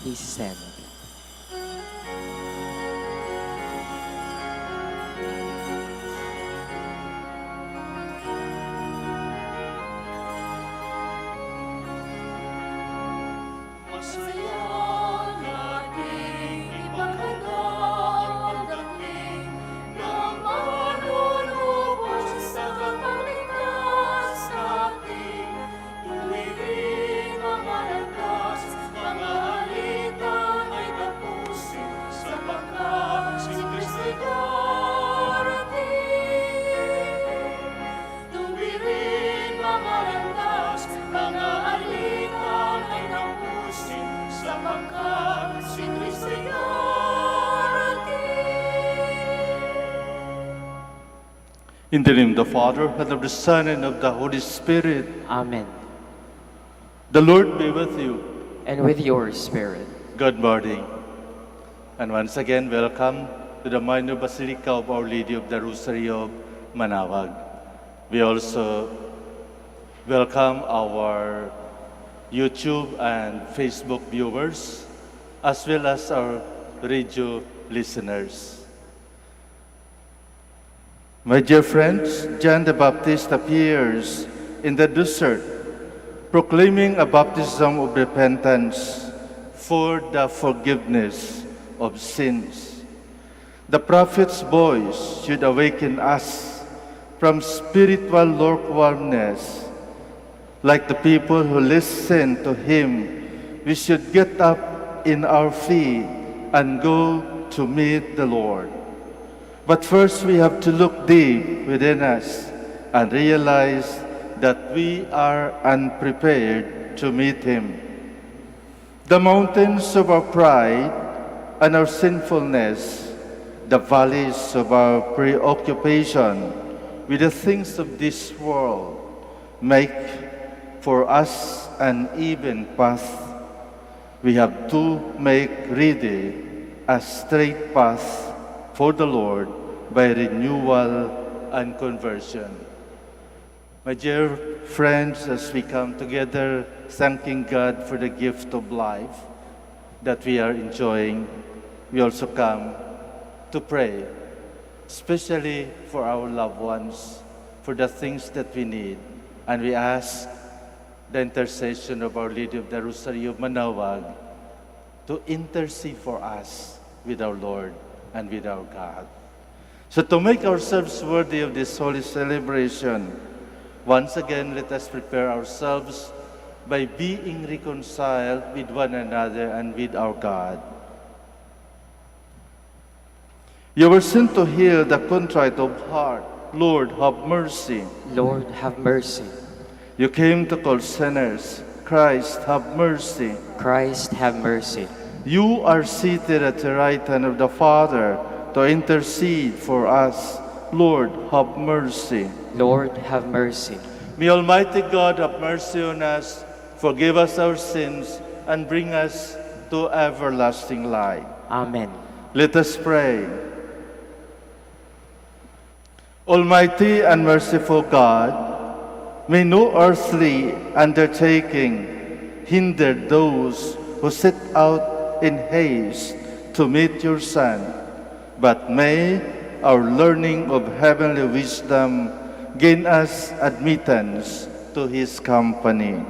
Please stand. Masaya nating ipaghanap dating ng manunubos sa kapagligtas natin. Tuwirin mga landas, mga alitan ay tapusin sapagkat si Kristo'y darating. Tuwirin mga landas, mga alitan ay tapusin sapagkat si Kristo'y darating. In the name of the Father, and of the Son, and of the Holy Spirit. Amen. The Lord be with you. And with your spirit. Good morning. And once again, welcome to the minor Basilica of Our Lady of the Rosary of Manaoag. We also welcome our YouTube and Facebook viewers, as well as our radio listeners. My dear friends, John the Baptist appears in the desert, proclaiming a baptism of repentance for the forgiveness of sins. The prophet's voice should awaken us from spiritual lukewarmness. Like the people who listen to him, we should get up in our feet and go to meet the Lord. But first, we have to look deep within us and realize that we are unprepared to meet Him. The mountains of our pride and our sinfulness, the valleys of our preoccupation with the things of this world, make for us an even path. We have to make ready a straight path for the Lord by renewal and conversion. My dear friends, as we come together thanking God for the gift of life that we are enjoying, we also come to pray, especially for our loved ones, for the things that we need. And we ask the intercession of Our Lady of the Rosary of Manaoag to intercede for us with our Lord and with our God. So to make ourselves worthy of this holy celebration, once again, let us prepare ourselves by being reconciled with one another and with our God. You were sent to heal the contrite of heart. Lord, have mercy. Lord, have mercy. You came to call sinners. Christ, have mercy. Christ, have mercy. You are seated at the right hand of the Father to intercede for us. Lord, have mercy. Lord, have mercy. May Almighty God have mercy on us, forgive us our sins, and bring us to everlasting life. Amen. Let us pray. Almighty and merciful God, may no earthly undertaking hinder those who set out in haste to meet your Son, but may our learning of heavenly wisdom gain us admittance to His company,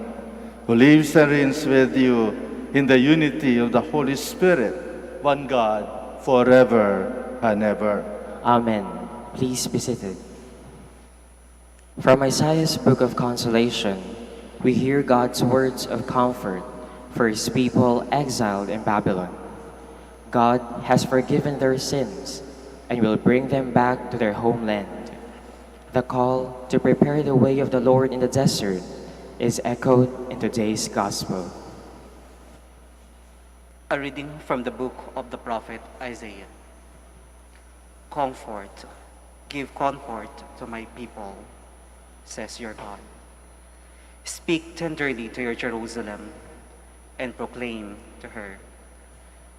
who lives and reigns with you in the unity of the Holy Spirit, one God, forever and ever. Amen. Please be seated. From Isaiah's Book of Consolation, we hear God's words of comfort for His people exiled in Babylon. God has forgiven their sins and will bring them back to their homeland. The call to prepare the way of the Lord in the desert is echoed in today's Gospel. A reading from the book of the prophet Isaiah. Comfort, give comfort to my people, says your God. Speak tenderly to your Jerusalem and proclaim to her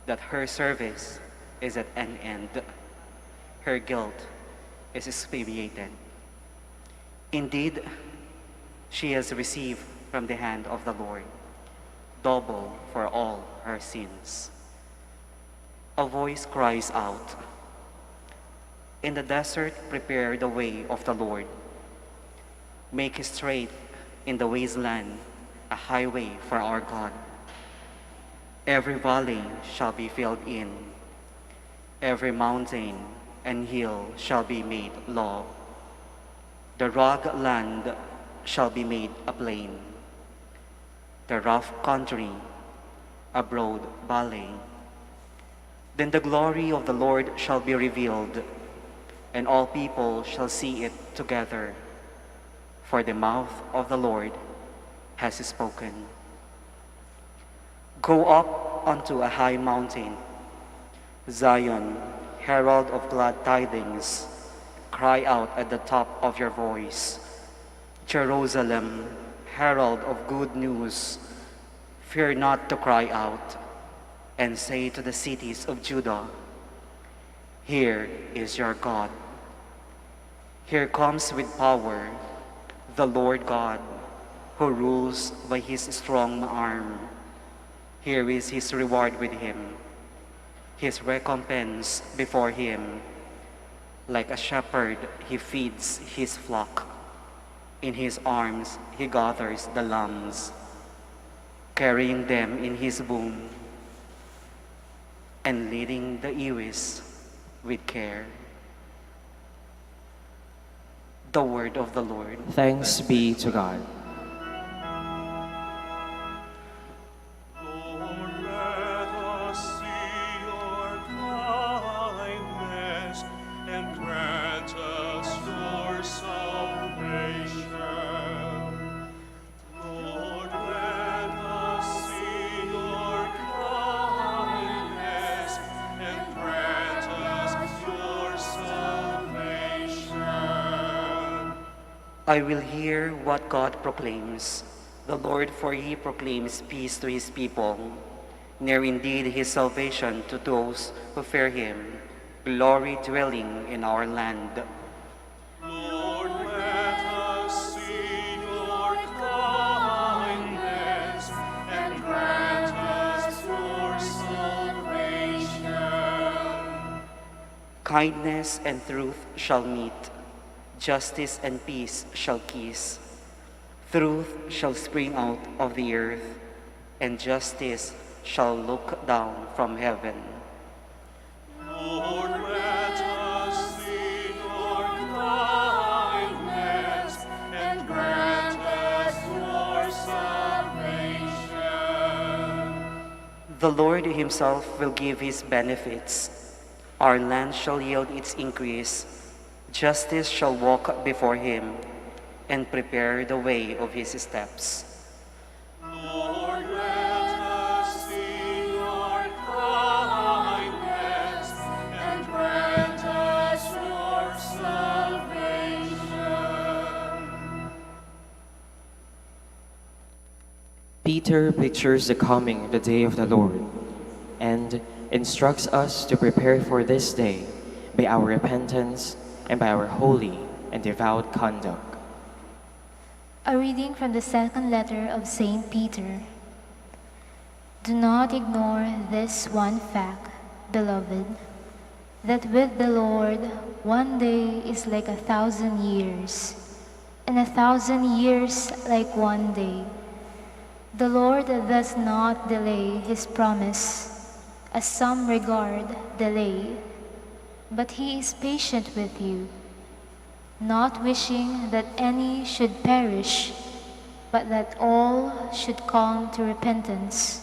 that her service is at an end. Her guilt is expiated. Indeed, she has received from the hand of the Lord double for all her sins. A voice cries out, "In the desert prepare the way of the Lord. Make straight in the wasteland a highway for our God. Every valley shall be filled in, every mountain and hill shall be made low. The rugged land shall be made a plain, the rough country a broad valley. Then the glory of the Lord shall be revealed, and all people shall see it together, for the mouth of the Lord has spoken. Go up unto a high mountain, Zion, herald of glad tidings, cry out at the top of your voice. Jerusalem, herald of good news, fear not to cry out, and say to the cities of Judah, here is your God. Here comes with power the Lord God, who rules by his strong arm. Here is his reward with him, his recompense before him. Like a shepherd, he feeds his flock. In his arms, he gathers the lambs, carrying them in his boom and leading the ewes with care." The word of the Lord. Thanks be to God. Lord, let us see your kindness and grant us your salvation. Lord, let us see your kindness and grant us your salvation. I will hear what God proclaims. The Lord, for he proclaims peace to his people, near indeed his salvation to those who fear him, glory dwelling in our land. Lord, let us see your kindness and grant us your salvation. Kindness and truth shall meet, justice and peace shall kiss. Truth shall spring out of the earth, and justice shall look down from heaven. Lord, let us see your kindness and grant us your salvation. The Lord himself will give his benefits. Our land shall yield its increase. Justice shall walk before him and prepare the way of his steps. Lord, let us see your kindness and grant us your salvation. Peter pictures the coming of the day of the Lord and instructs us to prepare for this day by our repentance and by our holy and devout conduct. A reading from the second letter of St. Peter. Do not ignore this one fact, beloved, that with the Lord 1 day is like 1,000 years, and 1,000 years like 1 day. The Lord does not delay his promise, as some regard delay, but he is patient with you, not wishing that any should perish, but that all should come to repentance.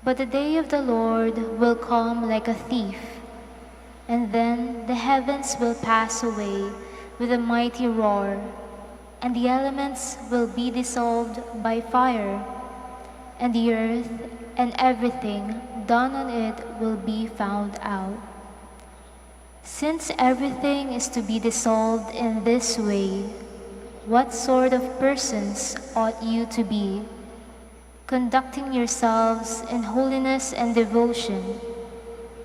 But the day of the Lord will come like a thief, and then the heavens will pass away with a mighty roar, and the elements will be dissolved by fire, and the earth and everything done on it will be found out. Since everything is to be dissolved in this way, what sort of persons ought you to be, conducting yourselves in holiness and devotion,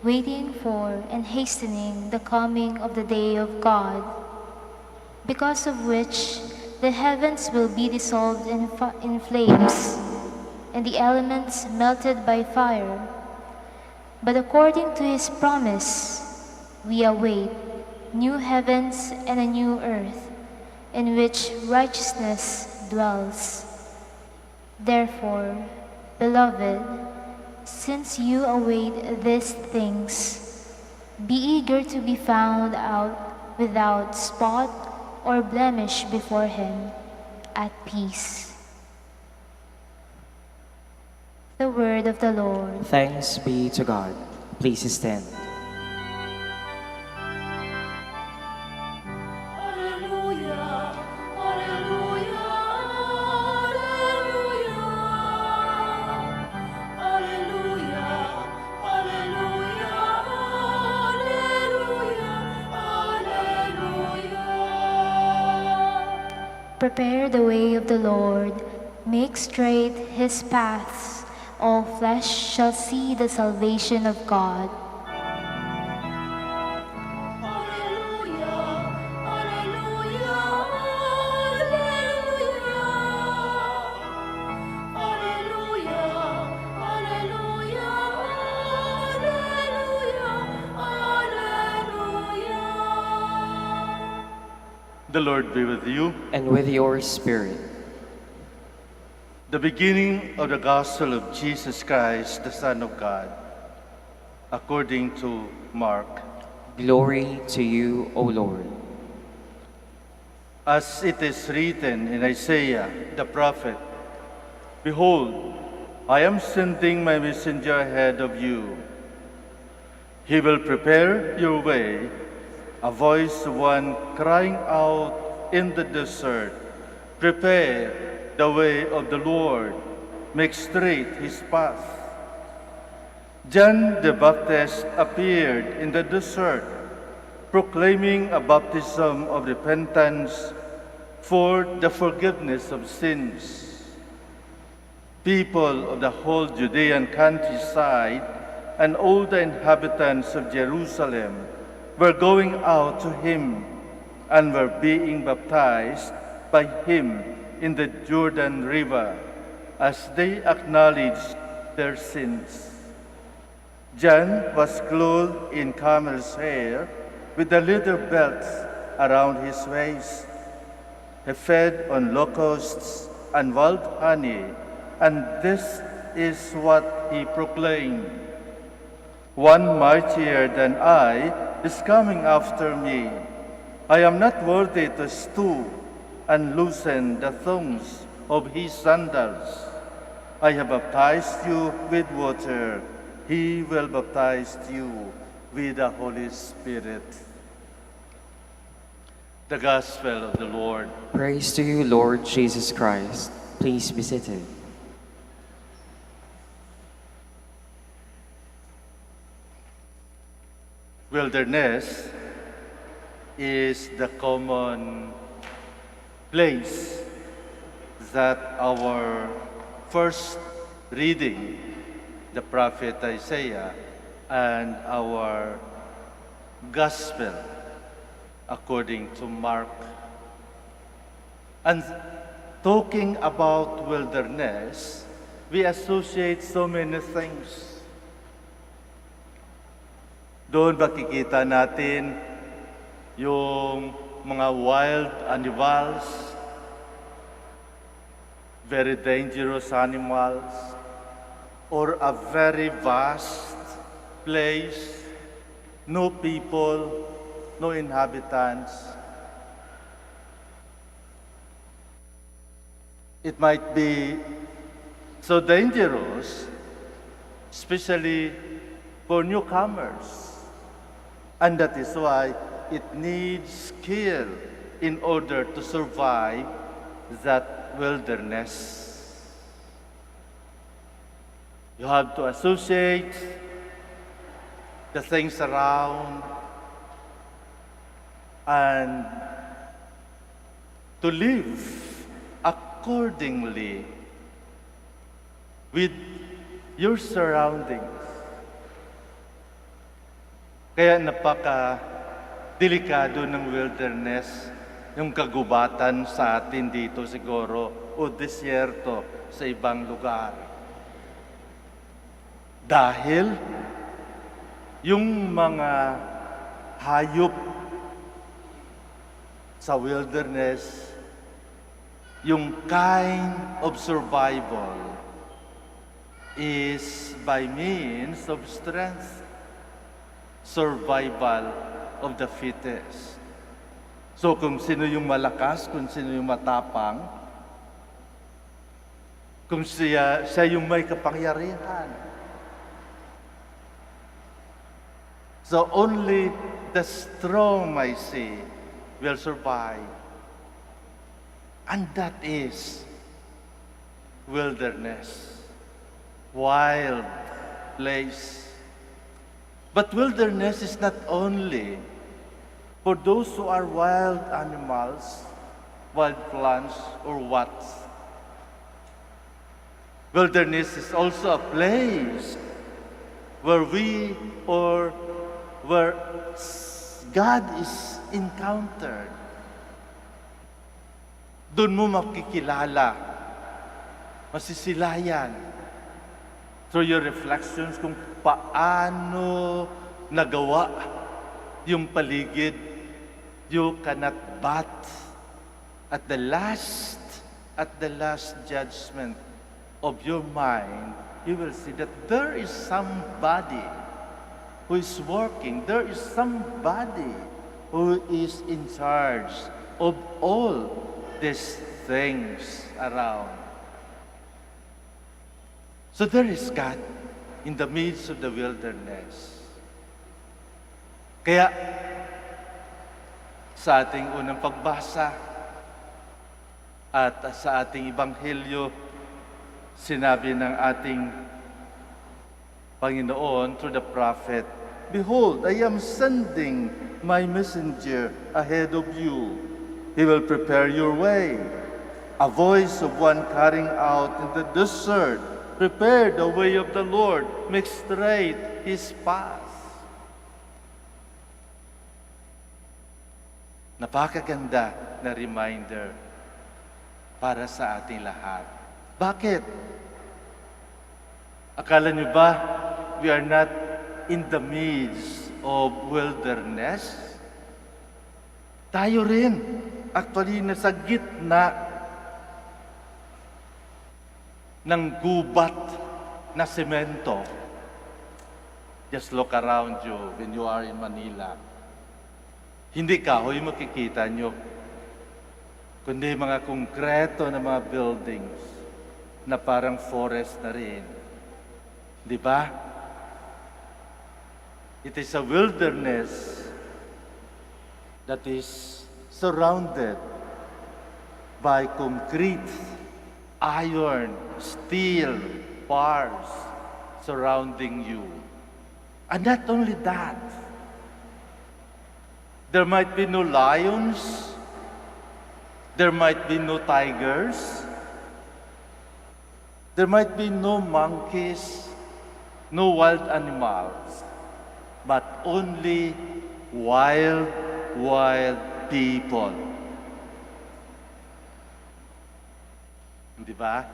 waiting for and hastening the coming of the day of God, because of which the heavens will be dissolved in flames, and the elements melted by fire. But according to his promise, we await new heavens and a new earth, in which righteousness dwells. Therefore, beloved, since you await these things, be eager to be found out without spot or blemish before him, at peace. The word of the Lord. Thanks be to God. Please stand. Alleluia, alleluia, alleluia. Alleluia, alleluia, alleluia, alleluia. Prepare the way of the Lord, make straight his paths. All flesh shall see the salvation of God. Alleluia, alleluia, alleluia. Alleluia, alleluia, alleluia, alleluia. The Lord be with you. And with your spirit. The beginning of the gospel of Jesus Christ, the Son of God, according to Mark. Glory to you, O Lord. As it is written in Isaiah the prophet, Behold, I am sending my messenger ahead of you. He will prepare your way, a voice of one crying out in the desert, Prepare the way of the Lord, make straight his path. John the Baptist appeared in the desert, proclaiming a baptism of repentance for the forgiveness of sins. People of the whole Judean countryside and all the inhabitants of Jerusalem were going out to him and were being baptized by him in the Jordan River as they acknowledged their sins. John was clothed in camel's hair with the leather belts around his waist. He fed on locusts and wild honey, and this is what he proclaimed. One mightier than I is coming after me. I am not worthy to stoop and loosen the thongs of his sandals. I have baptized you with water. He will baptize you with the Holy Spirit. The Gospel of the Lord. Praise to you, Lord Jesus Christ. Please be seated. Wilderness is the common place that our first reading, the prophet Isaiah, and our gospel according to Mark. And talking about wilderness, we associate so many things. Doon makikita natin yung mga wild animals, very dangerous animals, or a very vast place, no people, no inhabitants. It might be so dangerous, especially for newcomers. And that is why it needs skill in order to survive that wilderness. You have to associate the things around and to live accordingly with your surroundings. Kaya napaka-delikado ng wilderness, yung kagubatan sa atin dito siguro, o disyerto sa ibang lugar. Dahil yung mga hayop sa wilderness, yung kind of survival is by means of strength, survival of the fittest. So kung sino yung malakas, kung sino yung matapang, kung siya yung may kapangyarihan. So only the strong, I say, will survive. And that is wilderness, wild place. But wilderness is not only for those who are wild animals, wild plants, or what. Wilderness is also a place where where God is encountered. Doon mo makikilala, masisilayan, through your reflections kung paano nagawa yung paligid. You cannot but at the last judgment of your mind, you will see that there is somebody who is working, there is somebody who is in charge of all these things around. So there is God in the midst of the wilderness. Kaya, sa ating unang pagbasa at sa ating Ebanghelyo, sinabi ng ating Panginoon through the prophet, "Behold, I am sending my messenger ahead of you. He will prepare your way. A voice of one crying out in the desert, prepare the way of the Lord, make straight his path." Napakaganda na reminder para sa ating lahat. Bakit? Akala niyo ba we are not in the midst of wilderness? Tayo rin. Actually, nasa gitna ng gubat na semento. Just look around you when you are in Manila. Hindi kahoy makikita nyo, kundi mga konkreto na mga buildings na parang forest na rin. Di ba? It is a wilderness that is surrounded by concrete, iron, steel bars surrounding you. And not only that, there might be no lions, there might be no tigers, there might be no monkeys, no wild animals, but only wild people. Di ba?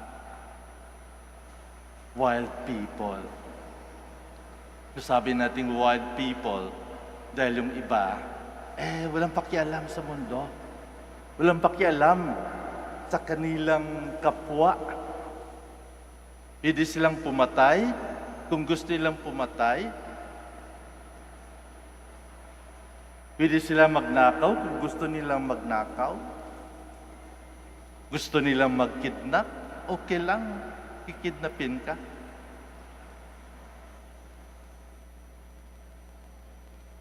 Wild people. Sabi natin wild people dahil yung iba, walang pakialam sa mundo. Walang pakialam sa kanilang kapwa. Pwede silang pumatay kung gusto nilang pumatay. Pwede silang magnakaw kung gusto nilang magnakaw. Gusto nilang magkidnap, okay lang, kikidnapin ka.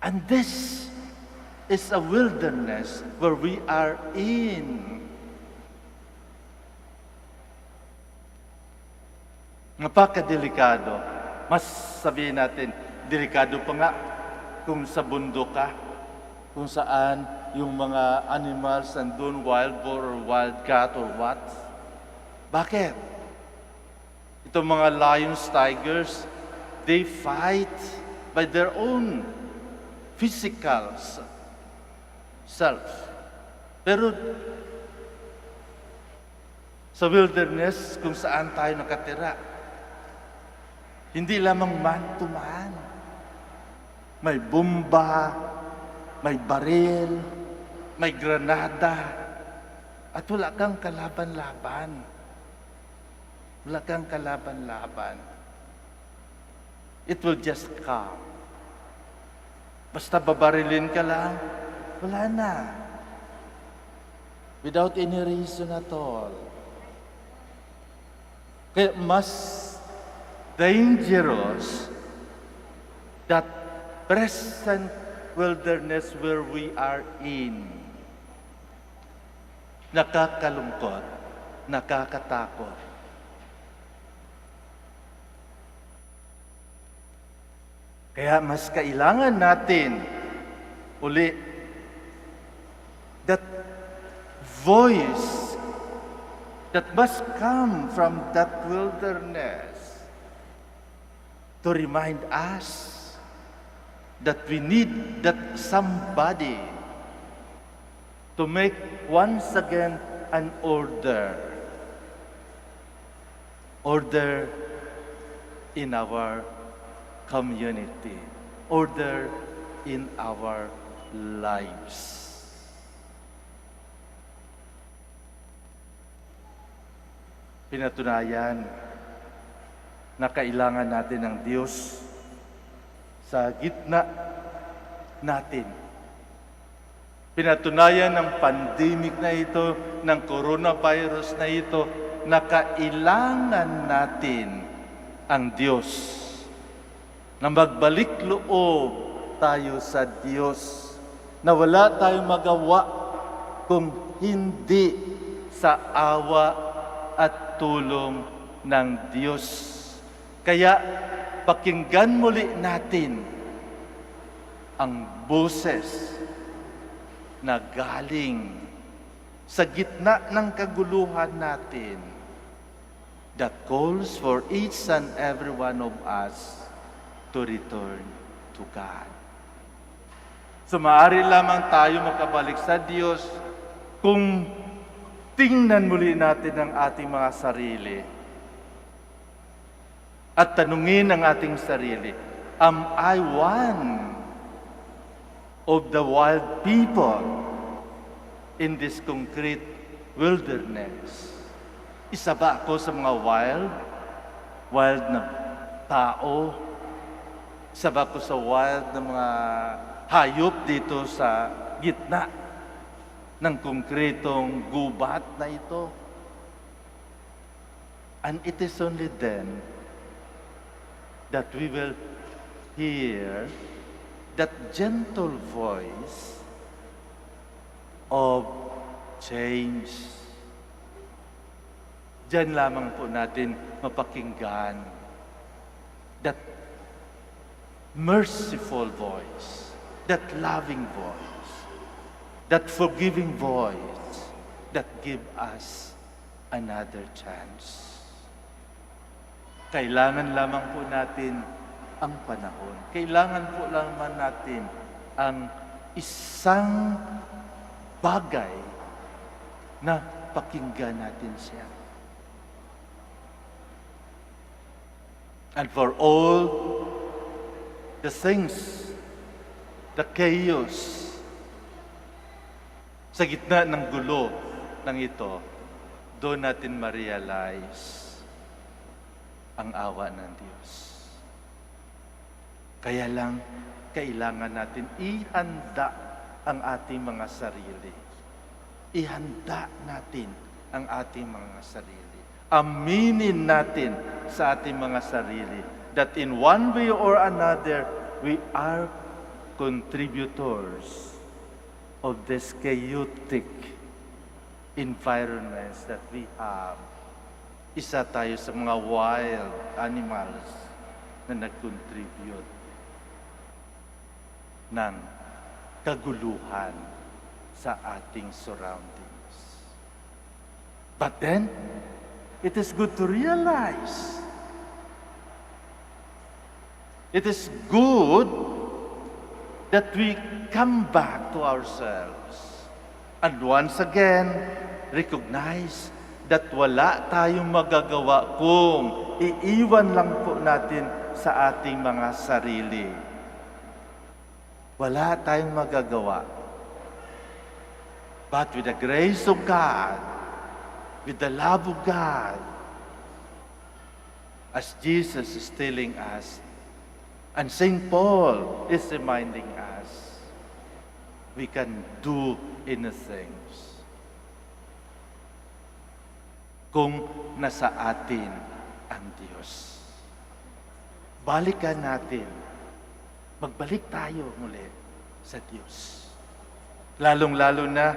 And this is a wilderness where we are in. Napakadelikado. Mas sabihin natin, delikado pa nga kung sa bundok ka, kung saan yung mga animals nandun, wild boar or wild cat or what. Bakit? Itong mga lions, tigers, they fight by their own physical self. Pero sa wilderness, kung saan tayo nakatira, Hindi lamang man to man. May bomba, may baril, may granada, at wala kang kalaban-laban. Wala kang kalaban-laban. It will just come. Basta babarilin ka lang, wala na. Without any reason at all. Kaya mas dangerous that present wilderness where we are in. Nakakalungkot, nakakatakot. Kaya mas kailangan natin uli that voice that must come from that wilderness to remind us that we need that somebody to make once again an order. Order in our community. Order in our lives. Pinatunayan na kailangan natin ng Diyos sa gitna natin. Pinatunayan ng pandemic na ito, ng coronavirus na ito, na kailangan natin ang Diyos. Na magbalik loob tayo sa Diyos. Na wala tayong magawa kung hindi sa awa at tulong ng Diyos. Kaya pakinggan muli natin ang boses na galing sa gitna ng kaguluhan natin that calls for each and every one of us to return to God. So maaari lamang tayo makabalik sa Diyos kung tingnan muli natin ang ating mga sarili at tanungin ang ating sarili, am I one of the wild people in this concrete wilderness? Isa ba ako sa mga wild na tao? Isa ba ako sa wild na mga hayop dito sa gitna ng konkretong gubat na ito? And it is only then that we will hear that gentle voice of change. Diyan lamang po natin mapakinggan that merciful voice, that loving voice, that forgiving voice that give us another chance. Kailangan lamang po natin ang panahon. Kailangan po lamang natin ang isang bagay na pakinggan natin siya. And for all the things, the chaos, sa gitna ng gulo ng ito, doon natin ma-realize ang awa ng Diyos. Kaya lang, kailangan natin ihanda ang ating mga sarili. Ihanda natin ang ating mga sarili. Aminin natin sa ating mga sarili that in one way or another, we are contributors of this chaotic environments that we have. Isa tayo sa mga wild animals na nag-contribute ng kaguluhan sa ating surroundings. But then, it is good to realize, it is good that we come back to ourselves and once again recognize that wala tayong magagawa kung iiwan lang po natin sa ating mga sarili. Wala tayong magagawa. But with the grace of God, with the love of God, as Jesus is telling us, and St. Paul is reminding us, we can do anything kung nasa atin ang Diyos. Balikan natin. Magbalik tayo muli sa Diyos. Lalong-lalo na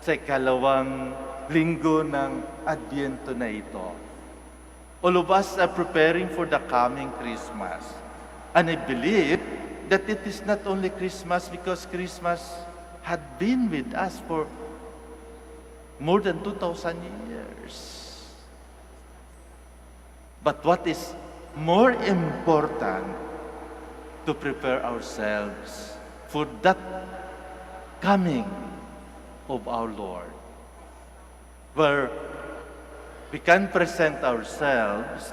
sa ikalawang linggo ng Adbyento na ito. All of us are preparing for the coming Christmas. And I believe that it is not only Christmas because Christmas had been with us for more than 2,000 years. But what is more important to prepare ourselves for that coming of our Lord, where we can present ourselves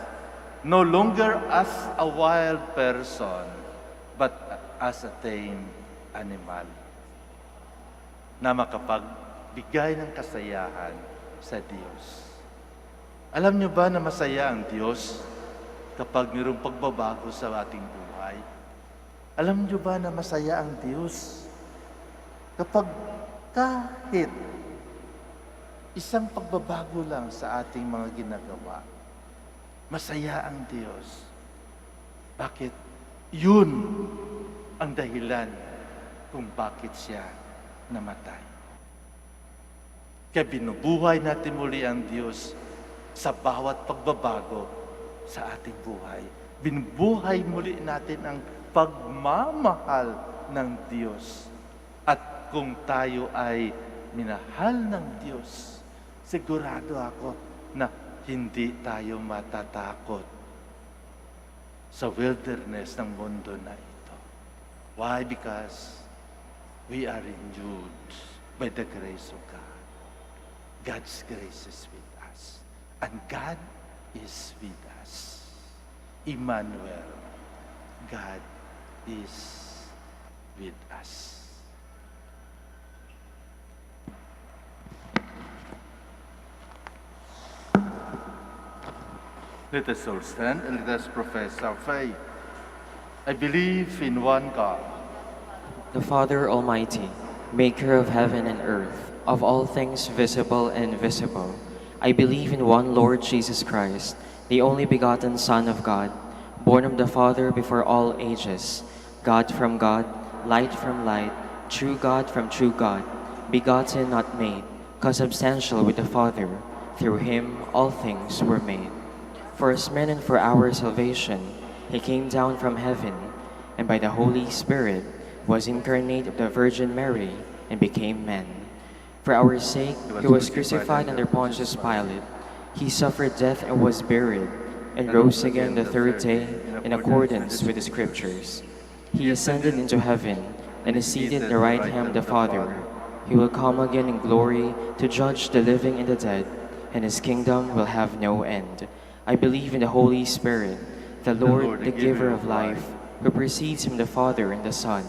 no longer as a wild person, but as a tame animal na makapagbigay ng kasayahan sa Diyos. Alam niyo ba na masaya ang Diyos kapag mayroong pagbabago sa ating buhay? Alam niyo ba na masaya ang Diyos kapag kahit isang pagbabago lang sa ating mga ginagawa, masaya ang Diyos. Bakit? Yun ang dahilan kung bakit siya namatay. Kaya binubuhay natin muli ang Diyos sa bawat pagbabago sa ating buhay. Binubuhay muli natin ang pagmamahal ng Diyos. At kung tayo ay minahal ng Diyos, sigurado ako na hindi tayo matatakot sa wilderness ng mundo na ito. Why? Because we are renewed by the grace of God. God's grace is with us. And God is with us. Emmanuel, God is with us. Let us all stand and let us profess our faith. I believe in one God, The Father Almighty, maker of heaven and earth, of all things visible and invisible. I believe in one Lord Jesus Christ, the only begotten Son of God, born of the Father before all ages, God from God, light from light, true God from true God, begotten, not made, consubstantial with the Father. Through him all things were made. For us men and for our salvation, he came down from heaven, and by the Holy Spirit was incarnate of the Virgin Mary, and became man. For our sake, he was crucified under Pontius Pilate. He suffered death and was buried, and rose again the third day in accordance with the Scriptures. He ascended into heaven, and is seated at the right hand of the Father. He will come again in glory to judge the living and the dead, and his kingdom will have no end. I believe in the Holy Spirit, the Lord, the giver of life, who proceeds from the Father and the Son,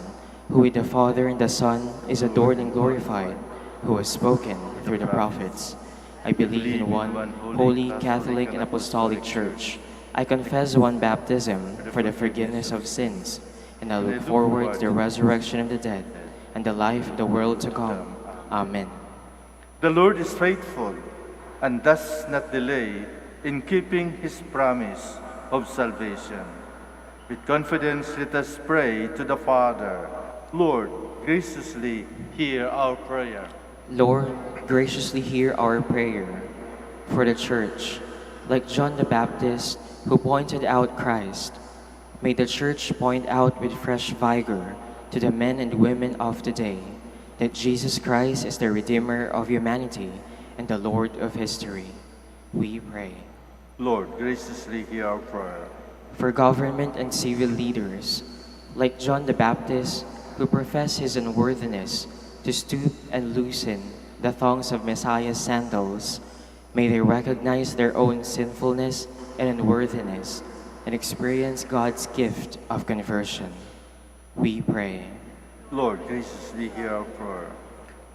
who with the Father and the Son is adored and glorified, who has spoken through the prophets. I believe in one holy, Catholic, and Apostolic Church. I confess one baptism for the forgiveness of sins, and I look forward to the resurrection of the dead and the life of the world to come. Amen. the Lord is faithful and does not delay in keeping his promise of salvation. With confidence, let us pray to the Father. Lord, graciously hear our prayer. Lord, graciously hear our prayer for the Church. Like John the Baptist, who pointed out Christ, may the Church point out with fresh vigor to the men and women of today that Jesus Christ is the Redeemer of humanity and the Lord of history. We pray. Lord, graciously hear our prayer. For government and civil leaders, like John the Baptist, who professed his unworthiness to stoop and loosen the thongs of Messiah's sandals, May they recognize their own sinfulness and unworthiness and experience God's gift of conversion. We pray. Lord, graciously hear our prayer.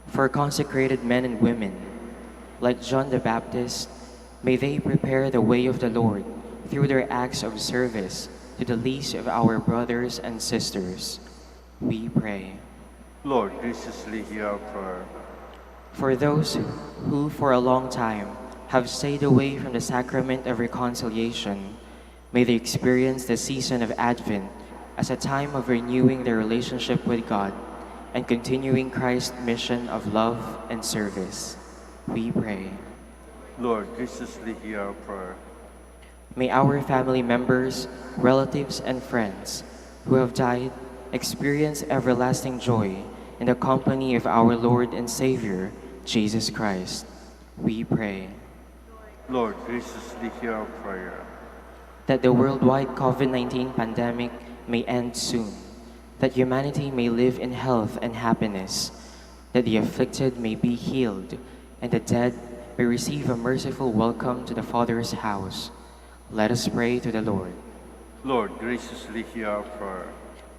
For consecrated men and women, like John the Baptist, may they prepare the way of the Lord through their acts of service to the least of our brothers and sisters. We pray. Lord, graciously hear our prayer. For those who for a long time have stayed away from the sacrament of reconciliation, may they experience the season of Advent as a time of renewing their relationship with God and continuing Christ's mission of love and service. We pray. Lord, graciously hear our prayer. May our family members, relatives, and friends who have died experience everlasting joy in the company of our Lord and Savior, Jesus Christ. We pray. Lord, graciously hear our prayer. That the worldwide COVID-19 pandemic may end soon, that humanity may live in health and happiness, that the afflicted may be healed, and the dead may receive a merciful welcome to the Father's house. Let us pray to the Lord. Lord, graciously hear our prayer.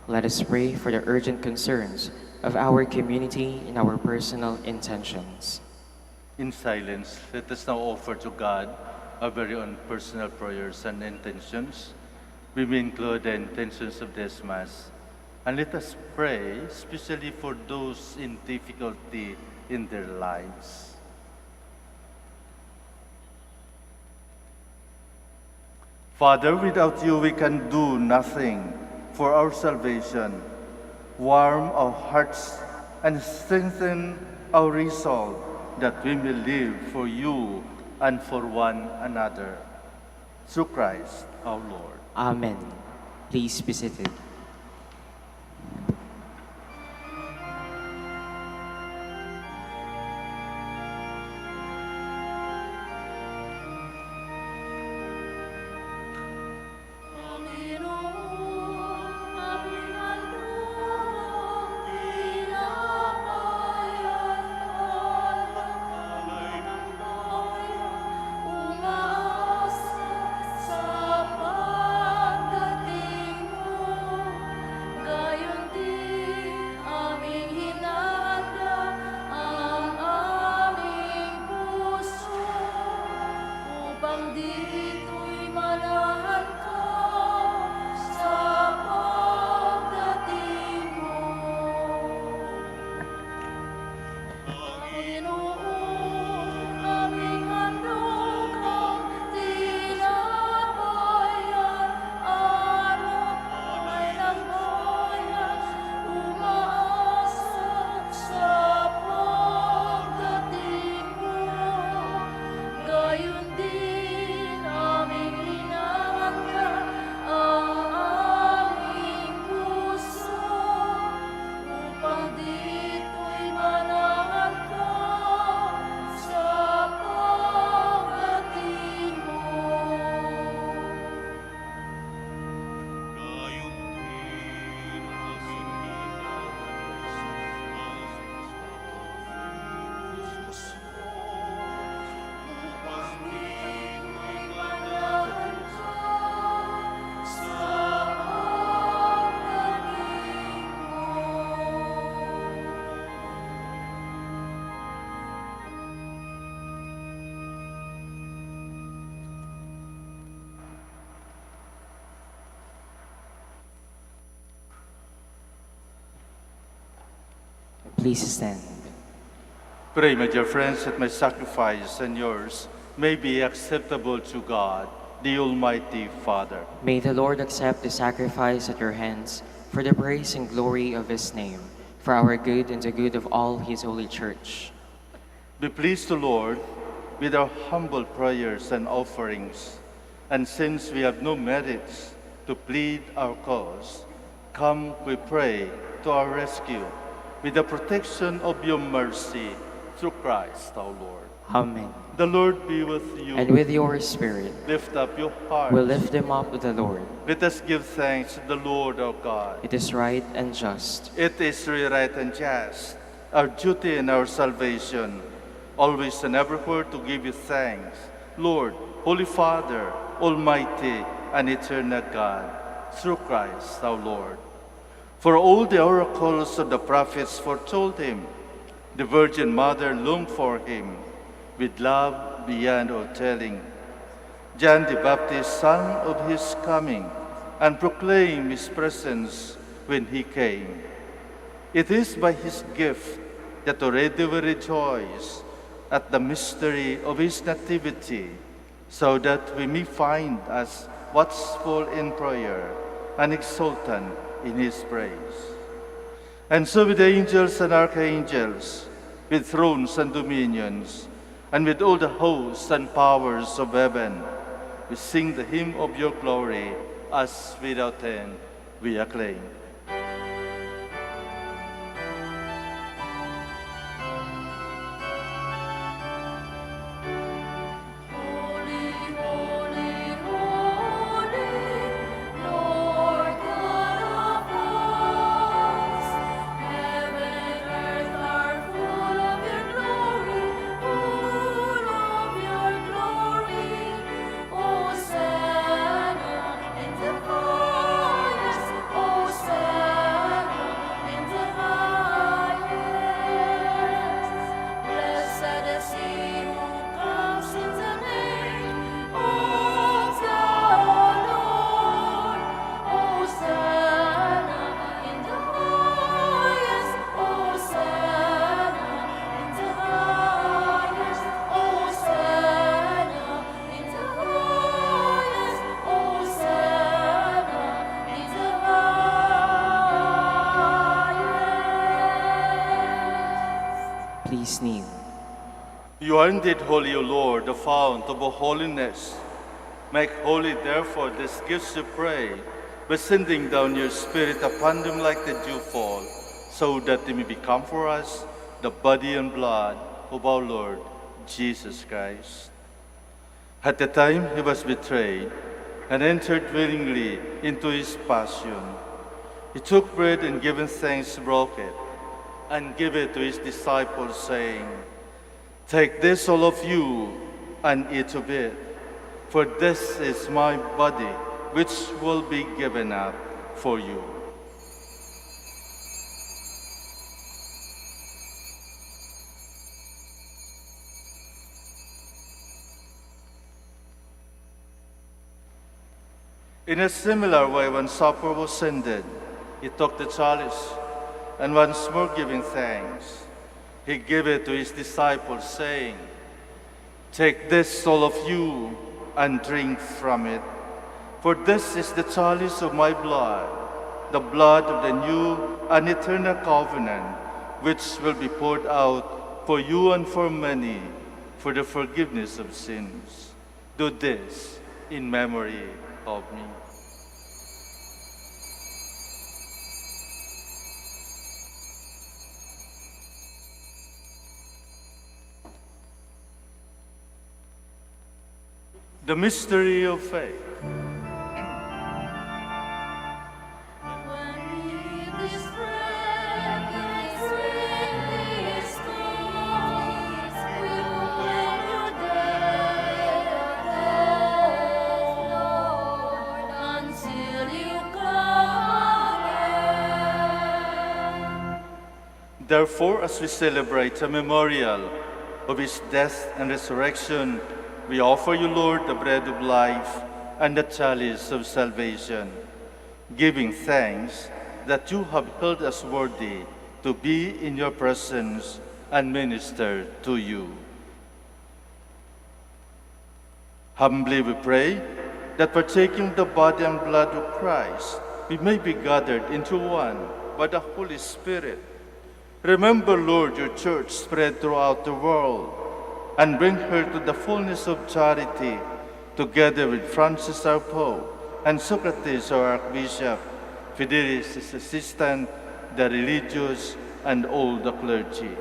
Let us pray for the urgent concerns of our community and our personal intentions. In silence, let us now offer to God our very own personal prayers and intentions. We may include the intentions of this Mass. And let us pray especially for those in difficulty in their lives. Father, without you we can do nothing. For our salvation, warm our hearts and strengthen our resolve that we may live for you and for one another. Through Christ our Lord. Amen. Please be seated. Please stand. Pray, my dear friends, that my sacrifice and yours may be acceptable to God, the Almighty Father. May the Lord accept the sacrifice at your hands for the praise and glory of his name, for our good and the good of all his holy church. Be pleased to Lord with our humble prayers and offerings. And since we have no merits to plead our cause, come, we pray, to our rescue with the protection of your mercy through Christ our Lord. Amen. The Lord be with you. And with your spirit, Lift up your hearts. we lift them up to the Lord. Let us give thanks to the Lord our God. It is right and just. It is really right and just, our duty and our salvation, always and everywhere to give you thanks, Lord, Holy Father, Almighty and eternal God, through Christ our Lord. For all the oracles of the prophets foretold him, the Virgin Mother longed for him with love beyond all telling. John the Baptist sang of his coming and proclaimed his presence when he came. It is by his gift that already we rejoice at the mystery of his nativity, so that we may find us watchful in prayer and exultant in his praise. And so with the angels and archangels, with thrones and dominions, and with all the hosts and powers of heaven, we sing the hymn of your glory, as without end we acclaim. Holy, holy, holy, Lord God of hosts. Heaven and earth are full of your glory, full of your glory. Hosanna in the highest, Hosanna in the highest. Blessed is he who comes in the name of the Lord. Hosanna in the highest, Hosanna in the highest, Hosanna in the highest, Hosanna in the highest. Please kneel. You are indeed holy, O Lord, the fount of all holiness. Make holy, therefore, these gifts, we pray, by sending down your Spirit upon them like the dewfall, so that they may become for us the body and blood of our Lord Jesus Christ. At the time he was betrayed and entered willingly into his passion, he took bread and giving thanks, broke it, and gave it to his disciples, saying, "Take this, all of you, and eat of it, for this is my body, which will be given up for you." In a similar way, when supper was ended, he took the chalice, and once more giving thanks, he gave it to his disciples, saying, "Take this, all of you, and drink from it, for this is the chalice of my blood, the blood of the new and eternal covenant, which will be poured out for you and for many for the forgiveness of sins. Do this in memory of me." The mystery of faith. When we eat this bread, this sweetest things, we proclaim your death, Lord, until you come again. Therefore, as we celebrate a memorial of his death and resurrection, we offer you, Lord, the bread of life and the chalice of salvation, giving thanks that you have held us worthy to be in your presence and minister to you. Humbly we pray that partaking the body and blood of Christ, we may be gathered into one by the Holy Spirit. Remember, Lord, your church spread throughout the world, and bring her to the fullness of charity, together with Francis our Pope, and Socrates our Archbishop, Fidelis his assistant, the religious, and all the clergy.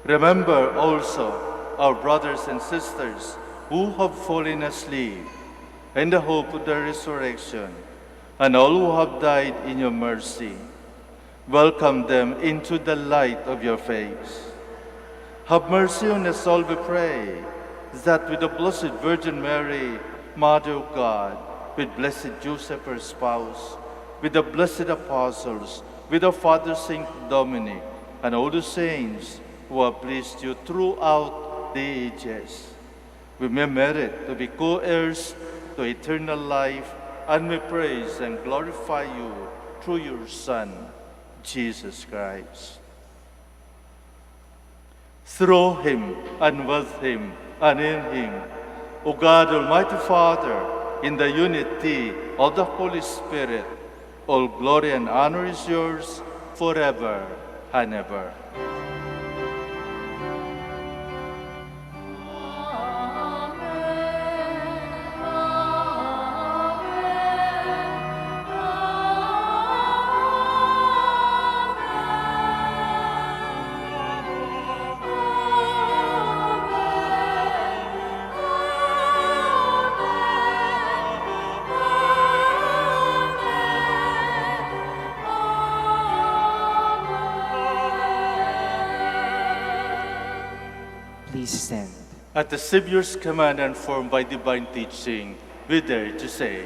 Remember also our brothers and sisters who have fallen asleep in the hope of the resurrection, and all who have died in your mercy. Welcome them into the light of your face. Have mercy on us all, we pray, that with the Blessed Virgin Mary, Mother of God, with Blessed Joseph, her spouse, with the blessed apostles, with our Father Saint Dominic, and all the saints who have pleased you throughout the ages, we may merit to be co-heirs to eternal life, and we praise and glorify you through your Son, Jesus Christ. Through him, and with him, and in him, O God, Almighty Father, in the unity of the Holy Spirit, all glory and honor is yours forever and ever. Please stand. At the Savior's command and formed by divine teaching, we dare to say,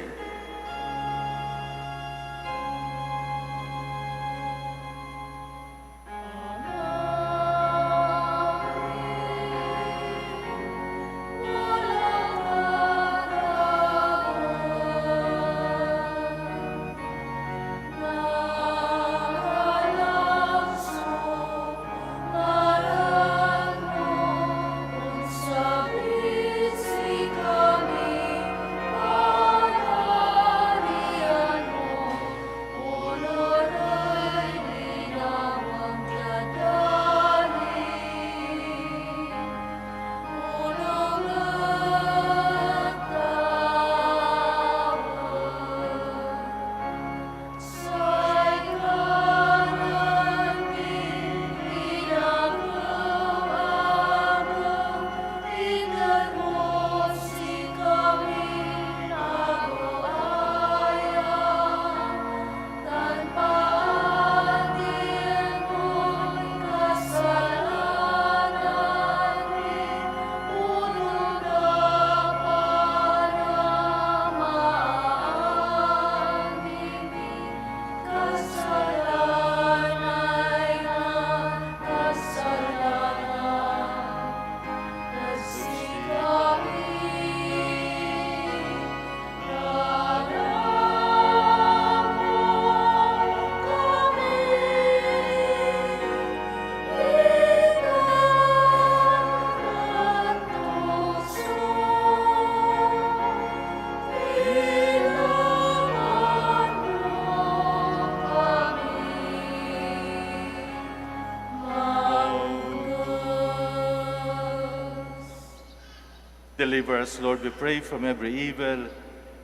deliver us, Lord, we pray, from every evil.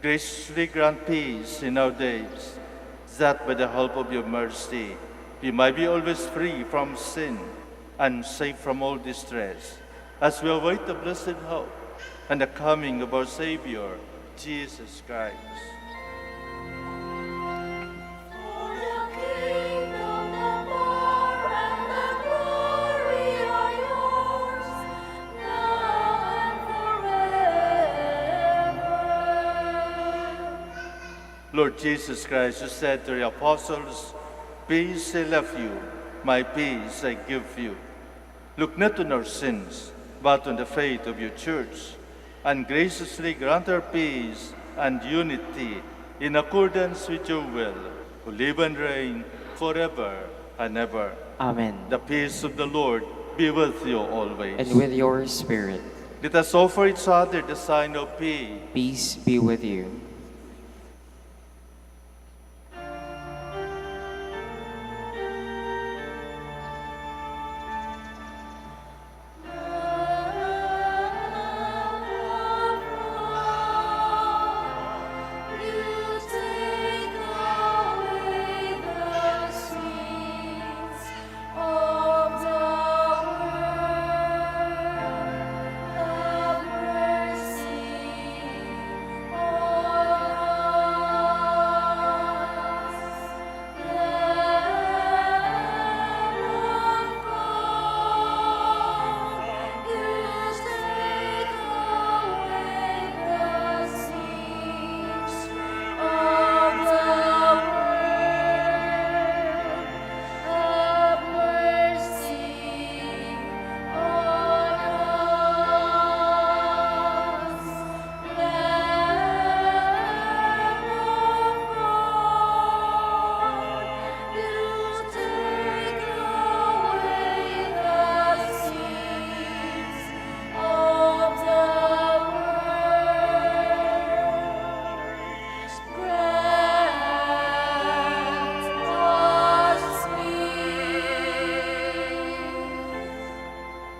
Graciously grant peace in our days, that by the help of your mercy, we might be always free from sin and safe from all distress, as we await the blessed hope and the coming of our Savior, Jesus Christ. For the kingdom, the power, and the glory are yours, now and forever. Lord Jesus Christ, you said to the apostles, "Peace I left you, my peace I give you." Look not on our sins, but on the faith of your church, and graciously grant her peace and unity in accordance with your will, who live and reign forever and ever. Amen. The peace of the Lord be with you always. And with your spirit, Let us offer each other the sign of peace. peace be with you. You take away the sins of the world. Have mercy on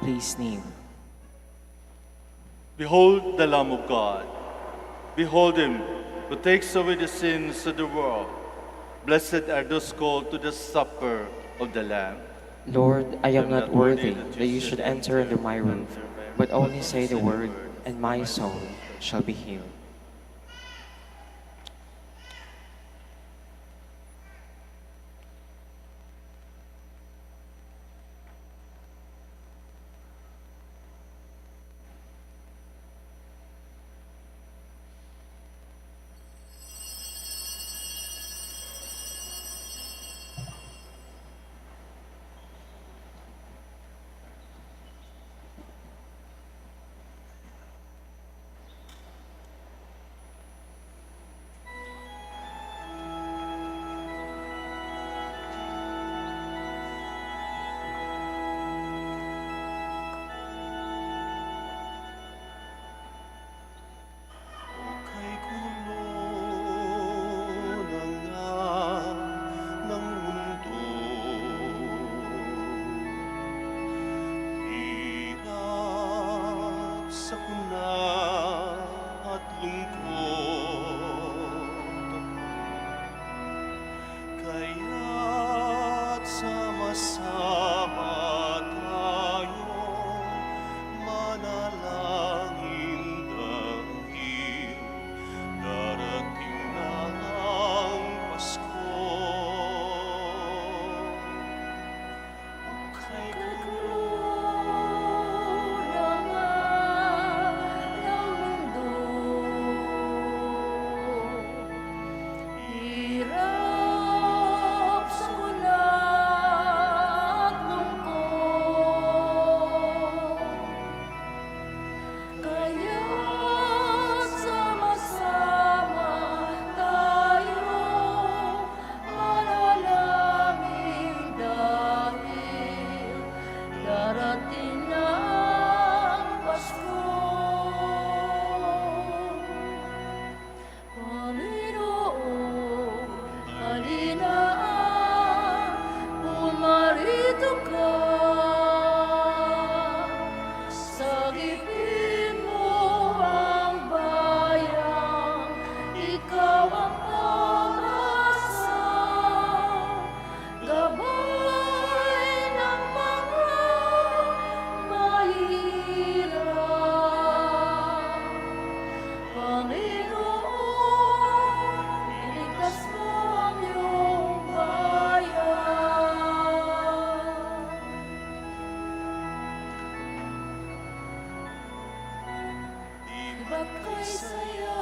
Please kneel. Behold the Lamb of God. Behold him who takes away the sins of the world. Blessed are those called to the supper of the Lamb. Lord, I am not worthy that you should enter under my roof, but only say the word, and my soul shall be healed. Kay gulo na nga ng mundo, hirap, sakuna at lungkot, kaya't sama-sama tayo manalangin dahil darating na ang Pasko. Kay Hirap, sakuna at lungkot, kaya't sama-sama tayo manalangin dahil darating na ang Pasko. Panginoon, halina, pumarito ka. Sagipin mo ang bayan, ikaw ang pag-asa. Gabay ng mga mahihirap. Panginoon, iligtas mo ang iyong bayan. Iba't kay saya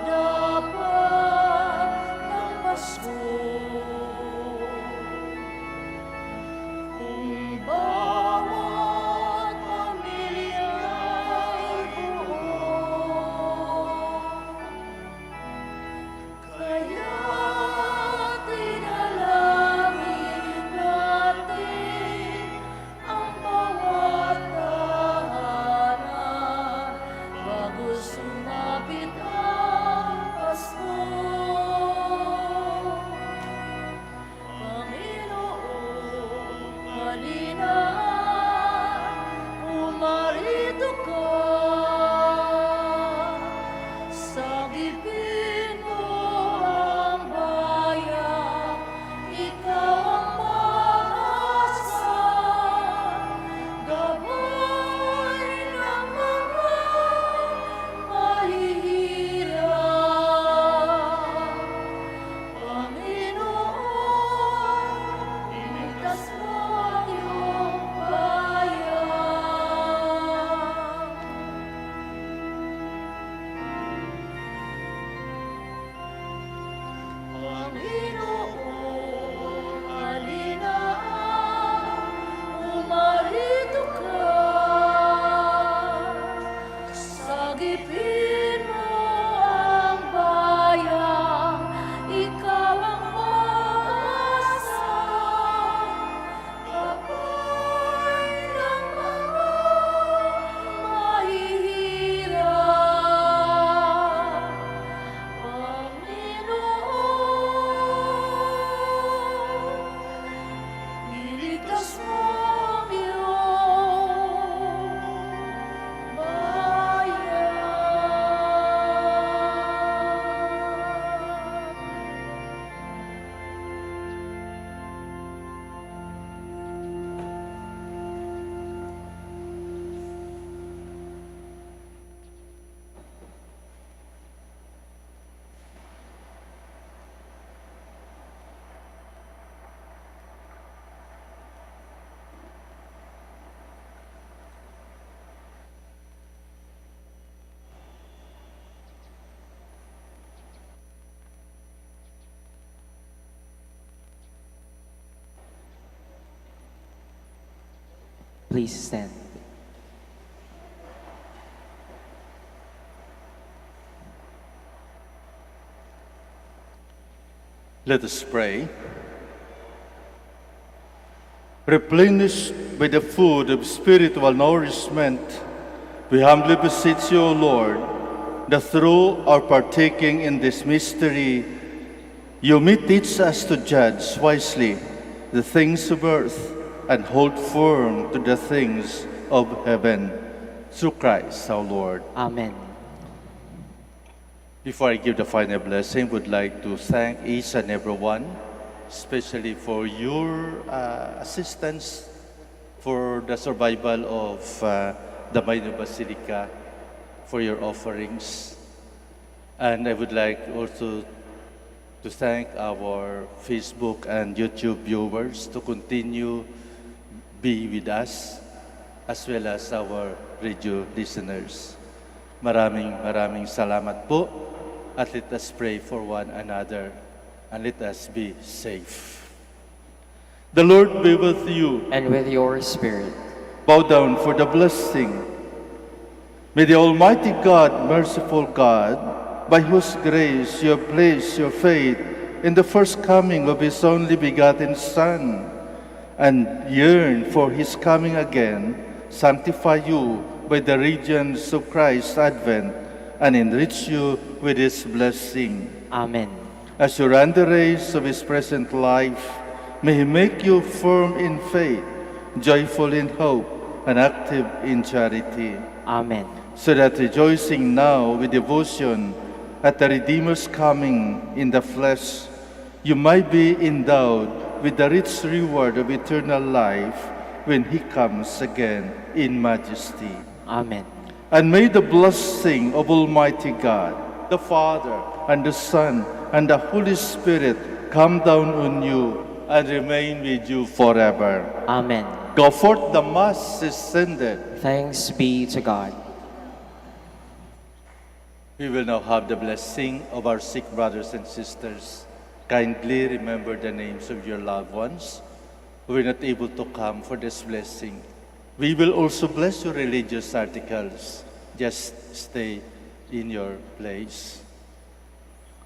dapat ng Pasko, kung bawat pamilya'y buo. Kaya't dinalangin natin ang bawat tahanan bago sumapit ang Pasko. Panginoon, halina, pumarito ka. Sagipin mo ang bayan, ikaw ang pag-asa. Gabay ng mga mahihirap. Panginoon, iligtas mo ang iyong Please stand. Let us pray. Replenished by the food of spiritual nourishment, we humbly beseech you, O Lord, that through our partaking in this mystery, you may teach us to judge wisely the things of earth and hold firm to the things of heaven. Through Christ our Lord. Amen. Before I give the final blessing, I would like to thank each and every one, especially for your assistance for the survival of the Minor Basilica, for your offerings. And I would like also to thank our Facebook and YouTube viewers to continue be with us, as well as our radio listeners. Maraming salamat po, at let us pray for one another, and let us be safe. The Lord be with you. And with your spirit. Bow down for the blessing. May the Almighty God, merciful God, by whose grace you have placed your faith in the first coming of His only begotten Son, and yearn for His coming again, sanctify you by the radiance of Christ's advent, and enrich you with His blessing. Amen. As you run the race of His present life, may He make you firm in faith, joyful in hope, and active in charity. Amen. So that rejoicing now with devotion at the Redeemer's coming in the flesh, you might be endowed with the rich reward of eternal life when He comes again in majesty. Amen. And may the blessing of Almighty God, the Father, and the Son, and the Holy Spirit come down on you and remain with you forever. Amen. Go forth, the Mass is ended. Thanks be to God. We will now have the blessing of our sick brothers and sisters. Kindly remember the names of your loved ones who were not able to come for this blessing. We will also bless your religious articles. Just stay in your place.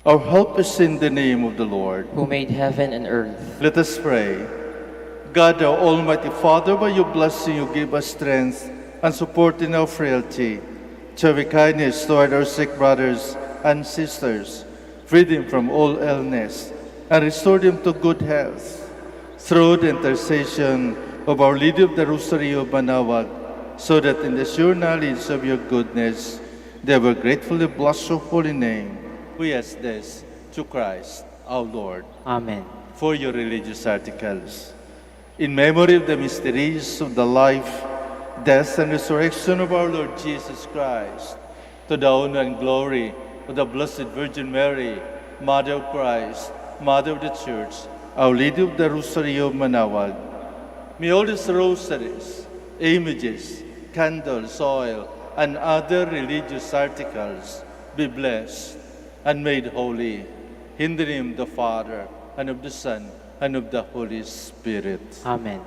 Our help is in the name of the Lord, Who made heaven and earth. Let us pray. God, our Almighty Father, by your blessing you give us strength and support in our frailty. Show kindness toward our sick brothers and sisters. Free them from all illness and restore them to good health. Through the intercession of Our Lady of the Rosary of Manaoag, so that in the sure knowledge of your goodness, they will gratefully bless your holy name. We ask this through Christ our Lord. Amen. For your religious articles. In memory of the mysteries of the life, death, and resurrection of our Lord Jesus Christ, to the honor and glory of the Blessed Virgin Mary, Mother of Christ, Mother of the Church, Our Lady of the Rosary of Manaoag, may all these rosaries, images, candles, oil, and other religious articles be blessed and made holy. In the name of the Father, and of the Son, and of the Holy Spirit. Amen.